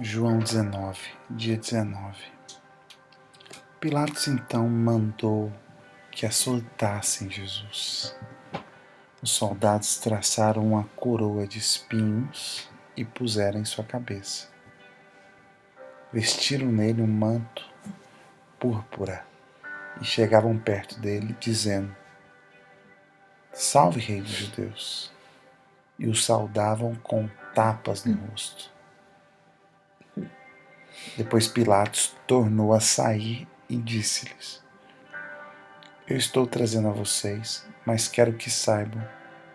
João 19, dia 19. Pilatos então mandou que açoitassem Jesus. Os soldados traçaram uma coroa de espinhos e puseram em sua cabeça. Vestiram nele um manto púrpura e chegavam perto dele, dizendo: Salve, Rei dos Judeus! E o saudavam com tapas no rosto. Depois Pilatos tornou a sair e disse-lhes: Eu estou trazendo a vocês, mas quero que saibam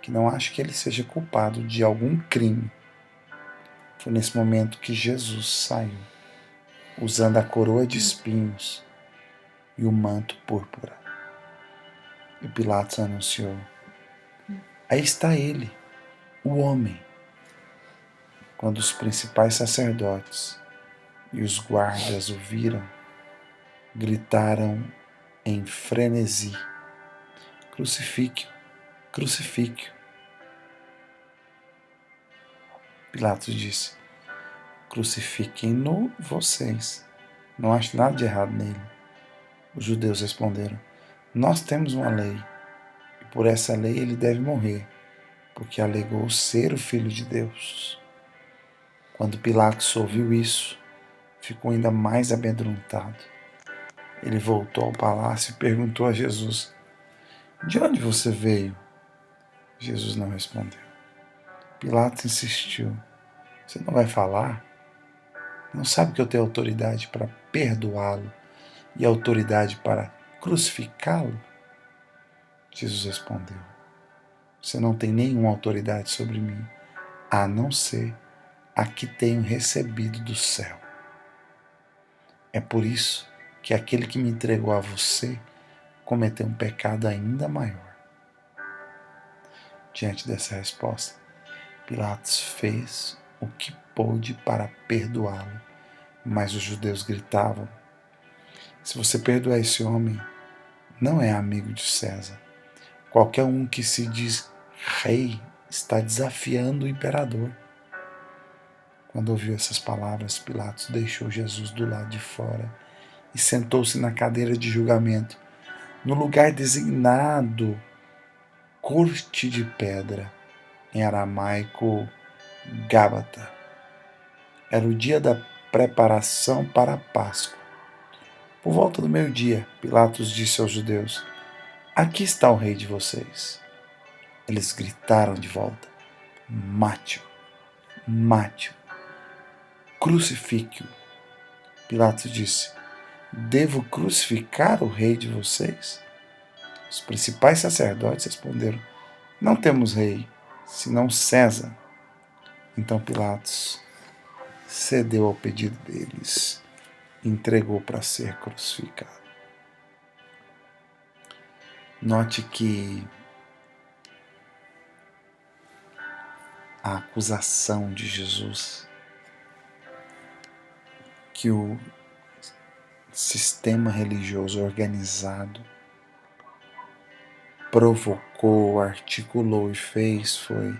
que não acho que ele seja culpado de algum crime. Foi nesse momento que Jesus saiu, usando a coroa de espinhos e o manto púrpura. E Pilatos anunciou: Aí está ele, o homem. Quando os principais sacerdotes e os guardas o viram, gritaram em frenesi: Crucifique-o, crucifique-o. Pilatos disse: Crucifiquem-no vocês. Não acho nada de errado nele. Os judeus responderam: Nós temos uma lei, e por essa lei ele deve morrer, porque alegou ser o Filho de Deus. Quando Pilatos ouviu isso, ficou ainda mais amedrontado. Ele voltou ao palácio e perguntou a Jesus: De onde você veio? Jesus não respondeu. Pilatos insistiu: Você não vai falar? Não sabe que eu tenho autoridade para perdoá-lo e autoridade para crucificá-lo? Jesus respondeu: Você não tem nenhuma autoridade sobre mim, a não ser a que tenho recebido do céu. É por isso que aquele que me entregou a você cometeu um pecado ainda maior. Diante dessa resposta, Pilatos fez o que pôde para perdoá-lo, mas os judeus gritavam: Se você perdoar esse homem, não é amigo de César. Qualquer um que se diz rei está desafiando o imperador. Quando ouviu essas palavras, Pilatos deixou Jesus do lado de fora e sentou-se na cadeira de julgamento, no lugar designado Corte de Pedra, em aramaico Gábata. Era o dia da preparação para a Páscoa. Por volta do meio-dia, Pilatos disse aos judeus: Aqui está o rei de vocês. Eles gritaram de volta: Mate-o, mate-o, crucifique-o. Pilatos disse: Devo crucificar o rei de vocês? Os principais sacerdotes responderam: Não temos rei, senão César. Então Pilatos cedeu ao pedido deles e entregou para ser crucificado. Note que a acusação de Jesus, que o sistema religioso organizado provocou, articulou e fez foi: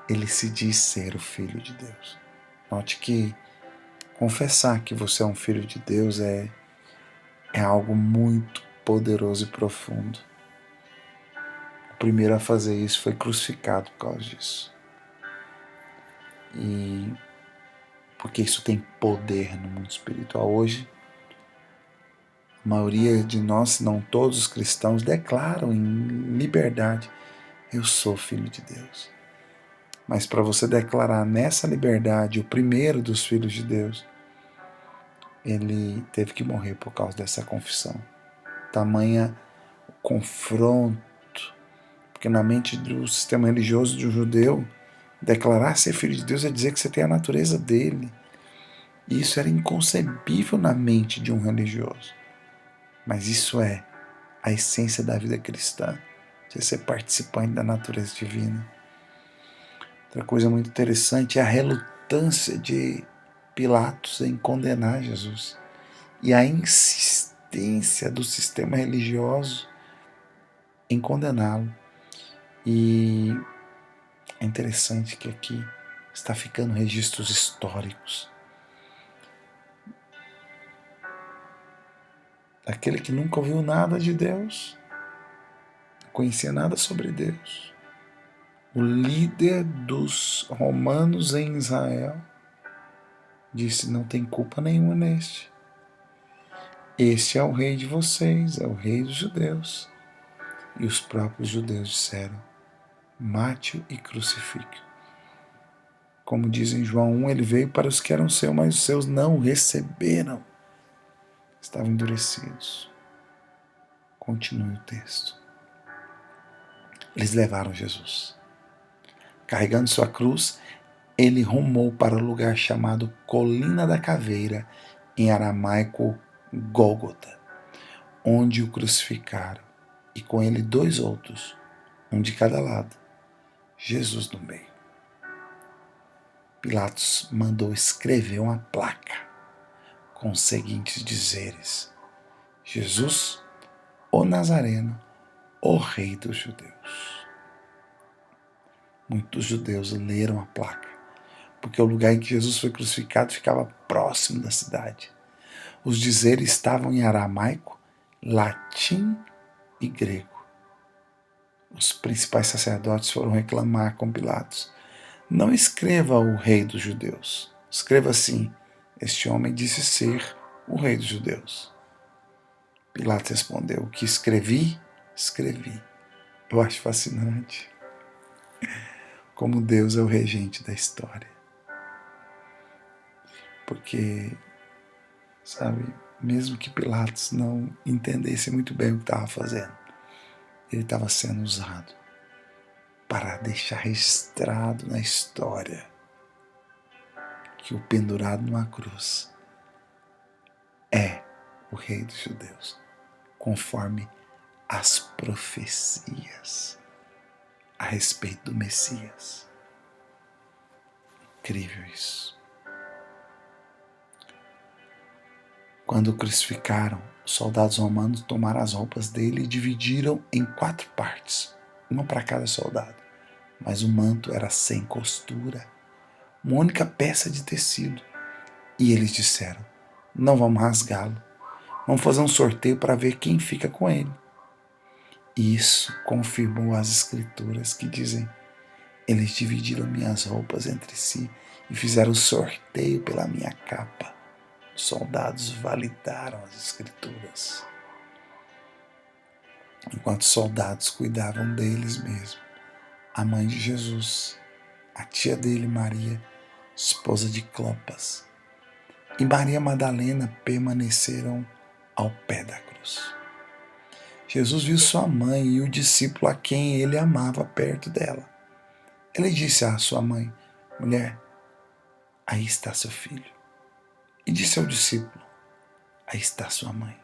ele se diz ser o Filho de Deus. Note que confessar que você é um filho de Deus é algo muito poderoso e profundo. O primeiro a fazer isso foi crucificado por causa disso. E porque isso tem poder no mundo espiritual. Hoje, a maioria de nós, se não todos os cristãos, declaram em liberdade: eu sou filho de Deus. Mas para você declarar nessa liberdade o primeiro dos filhos de Deus, ele teve que morrer por causa dessa confissão. Tamanha o confronto, porque na mente do sistema religioso do judeu, declarar ser filho de Deus é dizer que você tem a natureza dele. E isso era inconcebível na mente de um religioso. Mas isso é a essência da vida cristã, de ser participante da natureza divina. Outra coisa muito interessante é a relutância de Pilatos em condenar Jesus e a insistência do sistema religioso em condená-lo. E é interessante que aqui está ficando registros históricos aquele que nunca ouviu nada de Deus, não conhecia nada sobre Deus, o líder dos romanos em Israel, disse: não tem culpa nenhuma neste. Este é o rei de vocês, é o rei dos judeus. E os próprios judeus disseram: mate-o e crucifique. Como diz em João 1, ele veio para os que eram seus, mas os seus não o receberam. Estavam endurecidos. Continue o texto. Eles levaram Jesus. Carregando sua cruz, ele rumou para o lugar chamado Colina da Caveira, em aramaico Gólgota, onde o crucificaram, e com ele 2 outros, um de cada lado, Jesus no meio. Pilatos mandou escrever uma placa com os seguintes dizeres: Jesus, o Nazareno, o Rei dos Judeus. Muitos judeus leram a placa, porque o lugar em que Jesus foi crucificado ficava próximo da cidade. Os dizeres estavam em aramaico, latim e grego. Os principais sacerdotes foram reclamar com Pilatos: não escreva o Rei dos Judeus. Escreva assim: este homem disse ser o Rei dos Judeus. Pilatos respondeu: o que escrevi, escrevi. Eu acho fascinante como Deus é o regente da história. Porque, sabe, mesmo que Pilatos não entendesse muito bem o que estava fazendo, ele estava sendo usado para deixar registrado na história que o pendurado numa cruz é o Rei dos Judeus, conforme as profecias a respeito do Messias. Incrível isso. Quando o crucificaram, os soldados romanos tomaram as roupas dele e dividiram em 4 partes, uma para cada soldado. Mas o manto era sem costura, uma única peça de tecido. E eles disseram: não vamos rasgá-lo, vamos fazer um sorteio para ver quem fica com ele. E isso confirmou as escrituras que dizem: eles dividiram minhas roupas entre si e fizeram sorteio pela minha capa. Os soldados validaram as escrituras. Enquanto os soldados cuidavam deles mesmos, a mãe de Jesus, a tia dele, Maria, esposa de Clopas, e Maria Madalena permaneceram ao pé da cruz. Jesus viu sua mãe e o discípulo a quem ele amava perto dela. Ele disse à sua mãe: mulher, aí está seu filho. E disse ao discípulo: aí está sua mãe.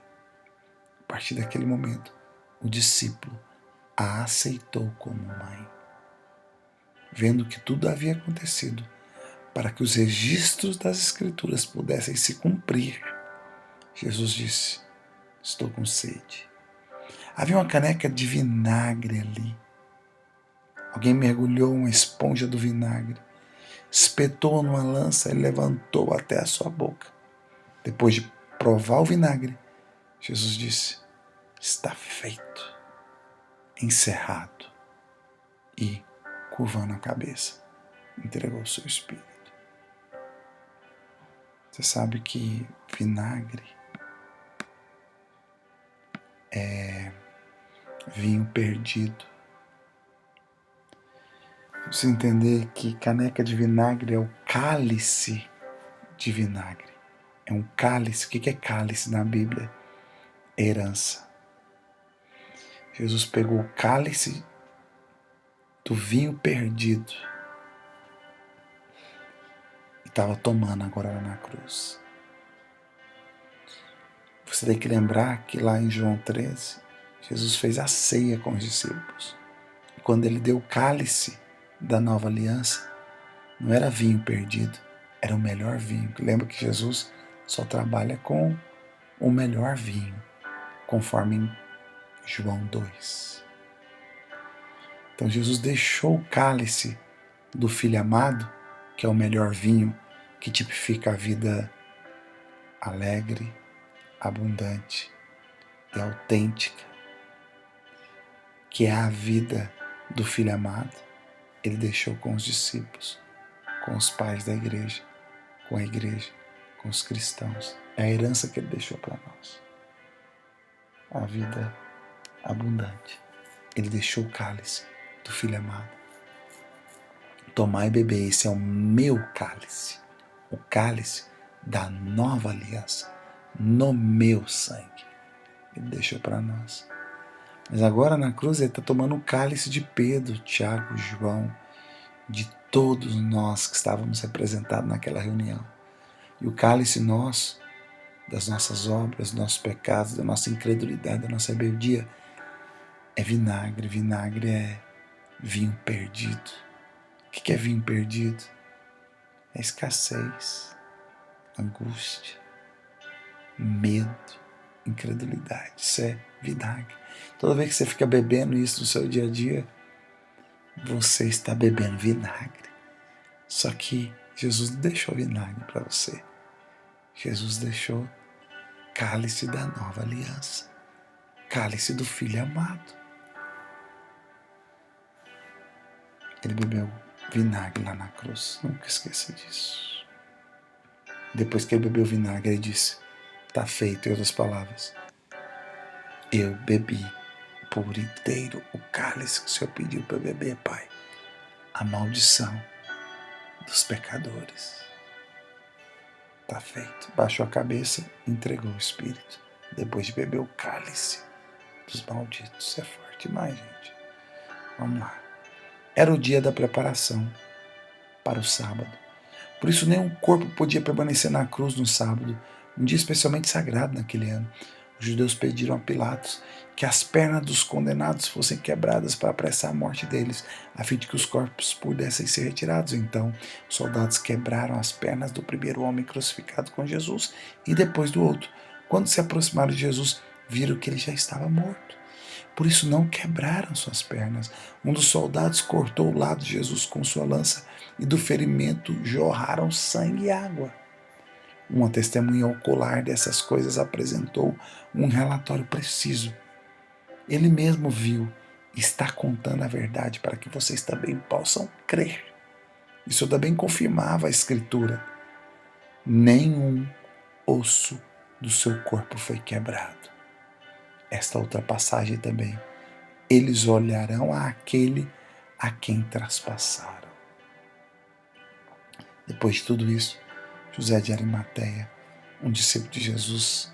A partir daquele momento, o discípulo a aceitou como mãe. Vendo que tudo havia acontecido para que os registros das Escrituras pudessem se cumprir, Jesus disse: estou com sede. Havia uma caneca de vinagre ali. Alguém mergulhou uma esponja do vinagre, espetou numa lança e levantou até a sua boca. Depois de provar o vinagre, Jesus disse: está feito, encerrado. E, curvando a cabeça, entregou o seu espírito. Você sabe que vinagre é vinho perdido. Você entender que caneca de vinagre é o cálice de vinagre. É um cálice. O que é cálice na Bíblia? É herança. Jesus pegou o cálice do vinho perdido e estava tomando agora lá na cruz. Você tem que lembrar que lá em João 13, Jesus fez a ceia com os discípulos. E quando ele deu o cálice da nova aliança, não era vinho perdido, era o melhor vinho. Lembra que Jesus só trabalha com o melhor vinho, conforme em João 2. Então Jesus deixou o cálice do Filho amado, que é o melhor vinho, que tipifica a vida alegre, abundante, e autêntica, que é a vida do Filho amado, ele deixou com os discípulos, com os pais da igreja, com a igreja, com os cristãos. É a herança que ele deixou para nós. A vida abundante. Ele deixou o cálice do Filho amado. Tomai e beber, esse é o meu cálice. O cálice da nova aliança, no meu sangue. Ele deixou para nós. Mas agora na cruz ele está tomando o cálice de Pedro, Tiago, João, de todos nós que estávamos representados naquela reunião. E o cálice nosso, das nossas obras, dos nossos pecados, da nossa incredulidade, da nossa rebeldia, é vinagre. Vinagre é vinho perdido. O que é vinho perdido? É escassez, angústia, medo, incredulidade. Isso é vinagre. Toda vez que você fica bebendo isso no seu dia a dia, você está bebendo vinagre. Só que Jesus não deixou vinagre para você. Jesus deixou cálice da nova aliança, cálice do Filho amado. Ele bebeu vinagre lá na cruz, nunca esqueça disso. Depois que ele bebeu vinagre, ele disse: está feito, em outras palavras, eu bebi por inteiro o cálice que o Senhor pediu para eu beber, Pai. A maldição dos pecadores. Está feito. Baixou a cabeça, entregou o Espírito. Depois de beber o cálice dos malditos. Isso é forte demais, gente. Vamos lá. Era o dia da preparação para o sábado. Por isso nenhum corpo podia permanecer na cruz no sábado, um dia especialmente sagrado naquele ano. Os judeus pediram a Pilatos que as pernas dos condenados fossem quebradas para apressar a morte deles, a fim de que os corpos pudessem ser retirados. Então, os soldados quebraram as pernas do primeiro homem crucificado com Jesus e depois do outro. Quando se aproximaram de Jesus, viram que ele já estava morto. Por isso não quebraram suas pernas. Um dos soldados cortou o lado de Jesus com sua lança e do ferimento jorraram sangue e água. Uma testemunha ocular dessas coisas apresentou um relatório preciso. Ele mesmo viu e está contando a verdade para que vocês também possam crer. Isso também confirmava a Escritura. Nenhum osso do seu corpo foi quebrado. Esta outra passagem também. Eles olharão àquele a quem traspassaram. Depois de tudo isso, José de Arimateia, um discípulo de Jesus,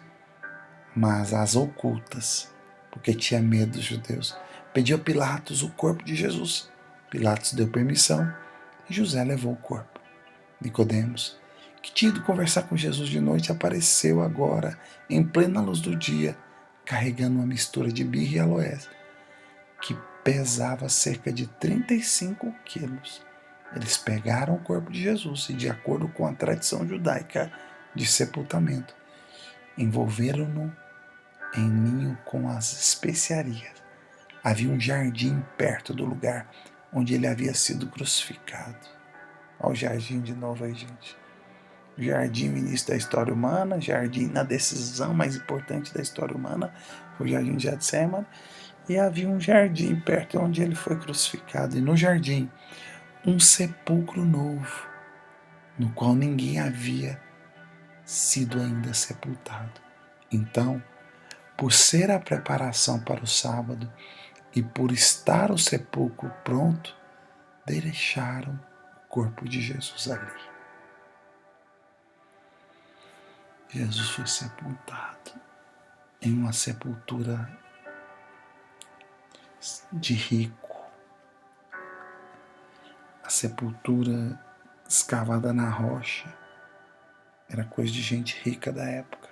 mas às ocultas, porque tinha medo dos judeus, pediu a Pilatos o corpo de Jesus. Pilatos deu permissão e José levou o corpo. Nicodemos, que tinha ido conversar com Jesus de noite, apareceu agora, em plena luz do dia, carregando uma mistura de mirra e aloés, que pesava cerca de 35 quilos. Eles pegaram o corpo de Jesus e, de acordo com a tradição judaica de sepultamento, envolveram-no em linho com as especiarias. Havia um jardim perto do lugar onde ele havia sido crucificado. Olha o jardim de novo aí, gente. Jardim no início da história humana, jardim na decisão mais importante da história humana, foi o jardim de Getsemane, e havia um jardim perto onde ele foi crucificado. E no jardim, um sepulcro novo, no qual ninguém havia sido ainda sepultado. Então, por ser a preparação para o sábado e por estar o sepulcro pronto, deixaram o corpo de Jesus ali. Jesus foi sepultado em uma sepultura de rico. A sepultura escavada na rocha era coisa de gente rica da época.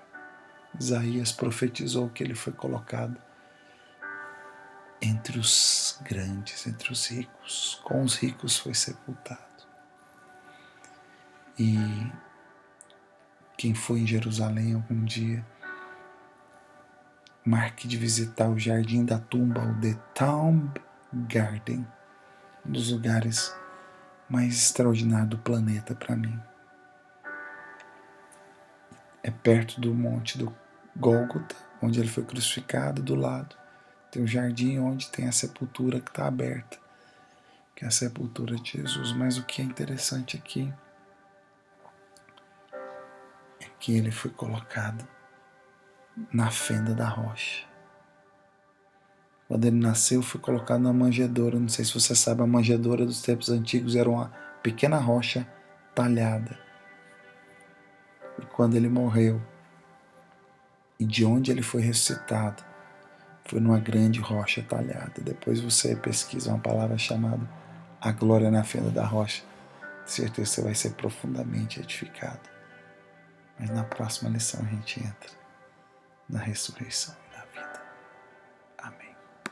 Isaías profetizou que ele foi colocado entre os grandes, entre os ricos. Com os ricos foi sepultado. E quem foi em Jerusalém algum dia, marque de visitar o Jardim da Tumba, o The Tomb Garden, um dos lugares mais extraordinários do planeta para mim. É perto do Monte do Gólgota, onde ele foi crucificado, do lado tem o jardim onde tem a sepultura que está aberta, que é a sepultura de Jesus. Mas o que é interessante aqui é que ele foi colocado na fenda da rocha. Quando ele nasceu, foi colocado na manjedoura. Não sei se você sabe, a manjedoura dos tempos antigos era uma pequena rocha talhada. E quando ele morreu, e de onde ele foi ressuscitado, foi numa grande rocha talhada. Depois você pesquisa uma palavra chamada a glória na fenda da rocha. Certeza você vai ser profundamente edificado. Mas na próxima lição a gente entra na ressurreição.